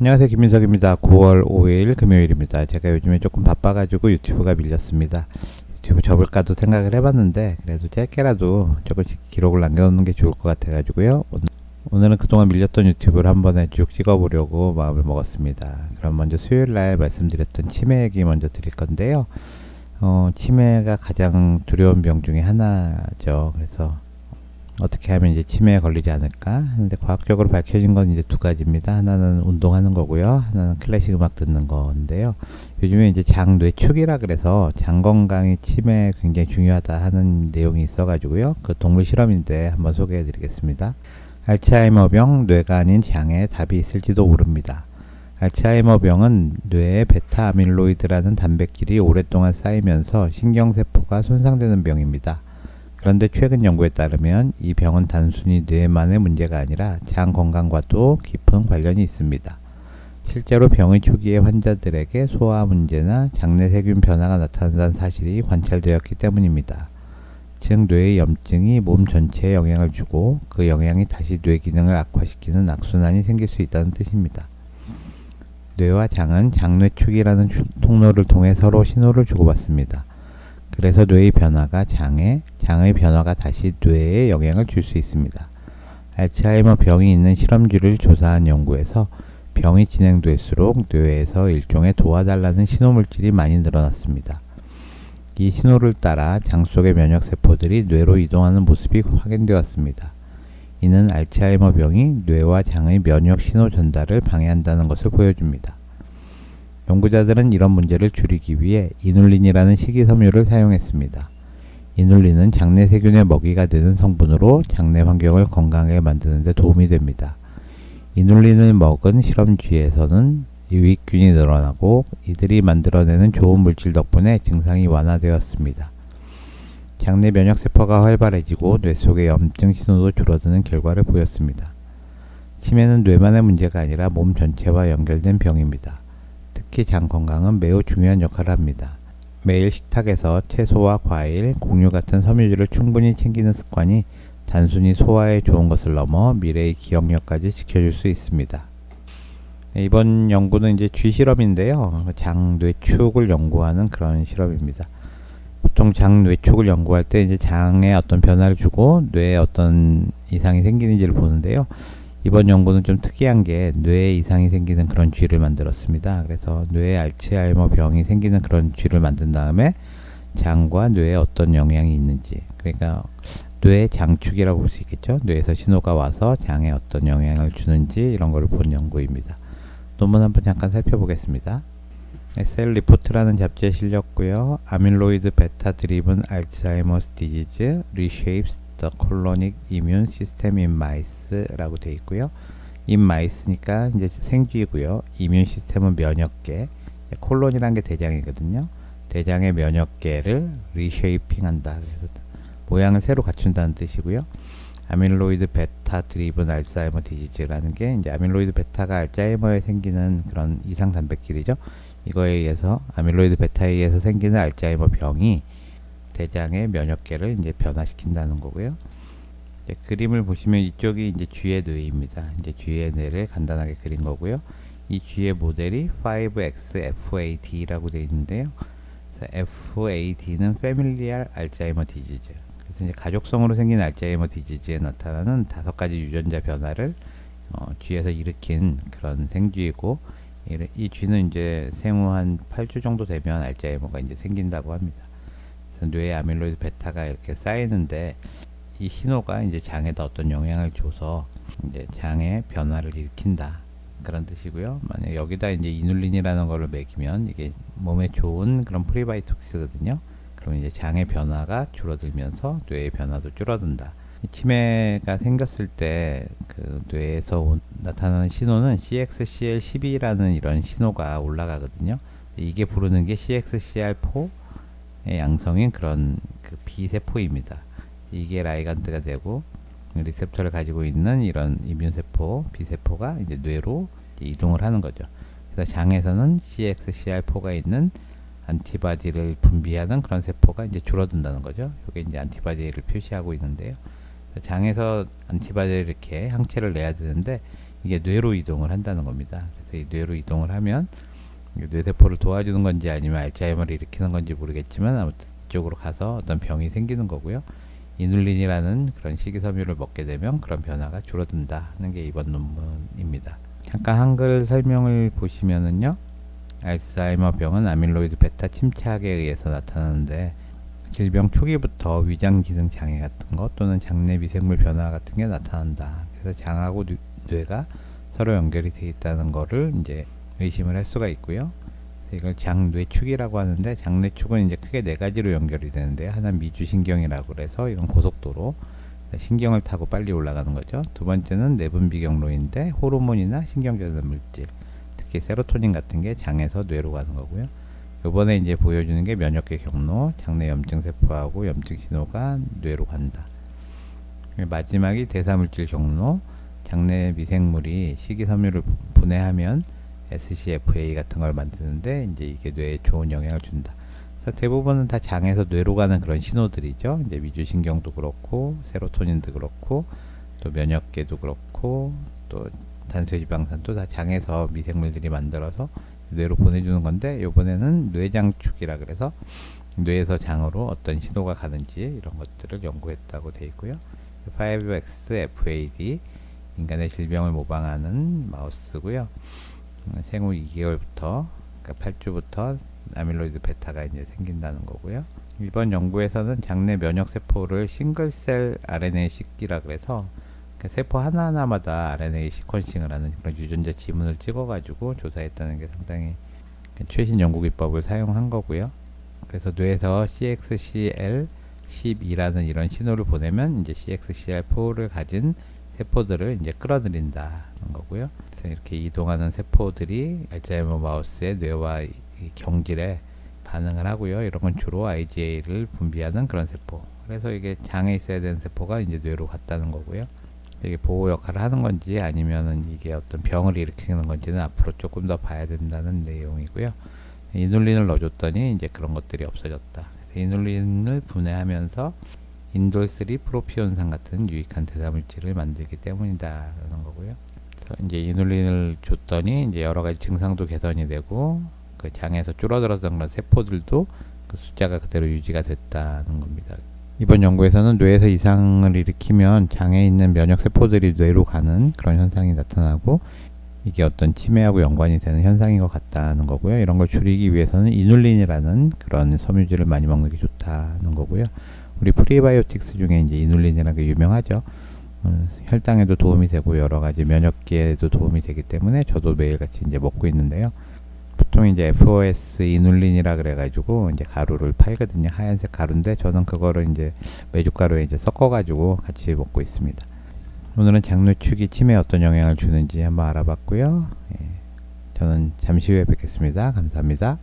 안녕하세요, 김민석입니다. 9월 5일 금요일입니다. 제가 요즘에 조금 바빠가지고 유튜브가 밀렸습니다. 유튜브 접을까도 생각을 해봤는데 그래도 짧게라도 조금씩 기록을 남겨놓는 게 좋을 것 같아가지고요. 오늘은 그동안 밀렸던 유튜브를 한 번에 쭉 찍어보려고 마음을 먹었습니다. 그럼 먼저 수요일날 말씀드렸던 치매 얘기 먼저 드릴 건데요. 치매가 가장 두려운 병 중에 하나죠. 그래서 어떻게 하면 이제 치매에 걸리지 않을까 하는데, 과학적으로 밝혀진 건 이제 두 가지입니다. 하나는 운동하는 거고요, 하나는 클래식 음악 듣는 건데요. 요즘에 이제 장 뇌축이라 그래서 장 건강이 치매에 굉장히 중요하다 하는 내용이 있어가지고요. 그 동물 실험인데 한번 소개해 드리겠습니다. 알츠하이머병, 뇌가 아닌 장에 답이 있을지도 모릅니다. 알츠하이머병은 뇌에 베타 아밀로이드라는 단백질이 오랫동안 쌓이면서 신경세포가 손상되는 병입니다. 그런데 최근 연구에 따르면 이 병은 단순히 뇌만의 문제가 아니라 장 건강과도 깊은 관련이 있습니다. 실제로 병의 초기에 환자들에게 소화 문제나 장내 세균 변화가 나타난다는 사실이 관찰되었기 때문입니다. 즉, 뇌의 염증이 몸 전체에 영향을 주고 그 영향이 다시 뇌 기능을 악화시키는 악순환이 생길 수 있다는 뜻입니다. 뇌와 장은 장뇌축이라는 통로를 통해 서로 신호를 주고받습니다. 그래서 뇌의 변화가 장의 변화가 다시 뇌에 영향을 줄 수 있습니다. 알츠하이머 병이 있는 실험쥐를 조사한 연구에서 병이 진행될수록 뇌에서 일종의 도와달라는 신호물질이 많이 늘어났습니다. 이 신호를 따라 장 속의 면역세포들이 뇌로 이동하는 모습이 확인되었습니다. 이는 알츠하이머 병이 뇌와 장의 면역 신호 전달을 방해한다는 것을 보여줍니다. 연구자들은 이런 문제를 줄이기 위해 이눌린이라는 식이섬유를 사용했습니다. 이눌린은 장내 세균의 먹이가 되는 성분으로 장내 환경을 건강하게 만드는 데 도움이 됩니다. 이눌린을 먹은 실험쥐에서는 유익균이 늘어나고 이들이 만들어내는 좋은 물질 덕분에 증상이 완화되었습니다. 장내 면역세포가 활발해지고 뇌 속의 염증 신호도 줄어드는 결과를 보였습니다. 치매는 뇌만의 문제가 아니라 몸 전체와 연결된 병입니다. 특히 장 건강은 매우 중요한 역할을 합니다. 매일 식탁에서 채소와 과일, 곡류 같은 섬유질을 충분히 챙기는 습관이 단순히 소화에 좋은 것을 넘어 미래의 기억력까지 지켜줄 수 있습니다. 이번 연구는 이제 쥐 실험인데요. 장 뇌축을 연구하는 그런 실험입니다. 보통 장 뇌축을 연구할 때 이제 장에 어떤 변화를 주고 뇌에 어떤 이상이 생기는지를 보는데요. 이번 연구는 좀 특이한 게 뇌에 이상이 생기는 그런 쥐를 만들었습니다. 그래서 뇌에 알츠하이머 병이 생기는 그런 쥐를 만든 다음에 장과 뇌에 어떤 영향이 있는지, 그러니까 뇌 장축이라고 볼 수 있겠죠. 뇌에서 신호가 와서 장에 어떤 영향을 주는지 이런 거를 본 연구입니다. 논문 한번 잠깐 살펴보겠습니다. 셀 리포트라는 잡지에 실렸고요. 아밀로이드 베타 드리븐 알츠하이머스 디지즈 reshapes the colonic immune system in mice라고 되어 있고요. in mice니까 이제 생쥐고요. 이뮨 시스템은 면역계, 콜론이라는 게 대장이거든요. 대장의 면역계를 리쉐이핑한다. 그래서 모양을 새로 갖춘다는 뜻이고요. 아밀로이드 베타 드리븐 알츠하이머 디지즈라는 게 이제 아밀로이드 베타가 알츠하이머에 생기는 그런 이상 단백질이죠. 이거에 의해서 아밀로이드 베타에 의해서 생기는 알츠하이머 병이 대장의 면역계를 이제 변화시킨다는 거고요. 이제 그림을 보시면 이쪽이 이제 쥐의 뇌입니다. 이제 쥐의 뇌를 간단하게 그린 거고요. 이 쥐의 모델이 5XFAD라고 되어 있는데요. FAD는 Familial Alzheimer Disease. 그래서 이제 가족성으로 생긴 알츠하이머 디지즈에 나타나는 5가지 유전자 변화를 쥐에서 일으킨 그런 생쥐이고, 이 쥐는 이제 생후 한 8주 정도 되면 알츠하이머가 이제 생긴다고 합니다. 그래서 뇌에 아밀로이드 베타가 이렇게 쌓이는데 이 신호가 이제 장에다 어떤 영향을 줘서 이제 장의 변화를 일으킨다, 그런 뜻이고요. 만약 여기다 이제 이눌린이라는 거를 먹이면 이게 몸에 좋은 그런 프리바이오틱스거든요. 그럼 이제 장의 변화가 줄어들면서 뇌의 변화도 줄어든다. 치매가 생겼을 때 그 뇌에서 나타나는 신호는 CXCL12라는 이런 신호가 올라가거든요. 이게 부르는 게 CXCR4의 양성인 그런 그 B세포입니다. 이게 라이간트가 되고 리셉터를 가지고 있는 이런 이뮨세포 B세포가 이제 뇌로 이동을 하는 거죠. 그래서 장에서는 CXCR4가 있는 안티바디를 분비하는 그런 세포가 이제 줄어든다는 거죠. 이게 이제 안티바디를 표시하고 있는데요. 장에서 안티바디를 이렇게 항체를 내야 되는데 이게 뇌로 이동을 한다는 겁니다. 그래서 이 뇌로 이동을 하면 뇌세포를 도와주는 건지 아니면 알츠하이머를 일으키는 건지 모르겠지만 아무튼 이쪽으로 가서 어떤 병이 생기는 거고요. 이눌린이라는 그런 식이섬유를 먹게 되면 그런 변화가 줄어든다 하는 게 이번 논문입니다. 잠깐 한글 설명을 보시면은요, 알츠하이머 병은 아밀로이드 베타 침착에 의해서 나타나는데 질병 초기부터 위장 기능 장애 같은 것 또는 장내 미생물 변화 같은 게 나타난다. 그래서 장하고 뇌가 서로 연결이 되어 있다는 거를 이제 의심을 할 수가 있고요. 이걸 장뇌축이라고 하는데, 장뇌축은 이제 크게 네 가지로 연결이 되는데, 하나는 미주신경이라고 그래서 이건 고속도로 신경을 타고 빨리 올라가는 거죠. 두 번째는 내분비 경로인데 호르몬이나 신경전달 물질, 특히 세로토닌 같은 게 장에서 뇌로 가는 거고요. 이번에 이제 보여주는 게 면역계 경로, 장내 염증 세포하고 염증 신호가 뇌로 간다. 마지막이 대사물질 경로, 장내 미생물이 식이섬유를 분해하면 SCFA 같은 걸 만드는데 이제 이게 뇌에 좋은 영향을 준다. 그래서 대부분은 다 장에서 뇌로 가는 그런 신호들이죠. 이제 미주신경도 그렇고 세로토닌도 그렇고 또 면역계도 그렇고 또 단수지방산도 다 장에서 미생물들이 만들어서 뇌로 보내주는 건데, 이번에는 뇌장축이라 그래서 뇌에서 장으로 어떤 신호가 가는지 이런 것들을 연구했다고 되어 있고요. 5XFAD 인간의 질병을 모방하는 마우스고요. 생후 2개월부터 그러니까 8주부터 아밀로이드 베타가 이제 생긴다는 거고요. 이번 연구에서는 장내 면역 세포를 싱글셀 RNA-식이라 그래서 세포 하나하나마다 RNA 시퀀싱을 하는 그런 유전자 지문을 찍어가지고 조사했다는 게 상당히 최신 연구 기법을 사용한 거고요. 그래서 뇌에서 CXCL12라는 이런 신호를 보내면 이제 CXCR4를 가진 세포들을 이제 끌어들인다는 거고요. 그래서 이렇게 이동하는 세포들이 알츠하이머 마우스의 뇌와 이 경질에 반응을 하고요. 이런 건 주로 IgA를 분비하는 그런 세포. 그래서 이게 장에 있어야 되는 세포가 이제 뇌로 갔다는 거고요. 이게 보호 역할을 하는 건지 아니면은 이게 어떤 병을 일으키는 건지는 앞으로 조금 더 봐야 된다는 내용이고요. 이눌린을 넣어줬더니 이제 그런 것들이 없어졌다. 그래서 이눌린을 분해하면서 인돌3 프로피온산 같은 유익한 대사물질을 만들기 때문이다라는 거고요. 그래서 이제 이눌린을 줬더니 이제 여러 가지 증상도 개선이 되고 그 장에서 줄어들었던 그런 세포들도 그 숫자가 그대로 유지가 됐다는 겁니다. 이번 연구에서는 뇌에서 이상을 일으키면 장에 있는 면역 세포들이 뇌로 가는 그런 현상이 나타나고 이게 어떤 치매하고 연관이 되는 현상인 것 같다는 거고요. 이런 걸 줄이기 위해서는 이눌린이라는 그런 섬유질을 많이 먹는 게 좋다는 거고요. 우리 프리바이오틱스 중에 이제 이눌린이라는 게 유명하죠. 혈당에도 도움이 되고 여러 가지 면역계에도 도움이 되기 때문에 저도 매일같이 이제 먹고 있는데요. 보통 이제 FOS 이눌린이라 그래가지고 이제 가루를 팔거든요. 하얀색 가루인데 저는 그거를 이제 메주가루에 이제 섞어가지고 같이 먹고 있습니다. 오늘은 장뇌축이 치매에 어떤 영향을 주는지 한번 알아봤고요. 저는 잠시 후에 뵙겠습니다. 감사합니다.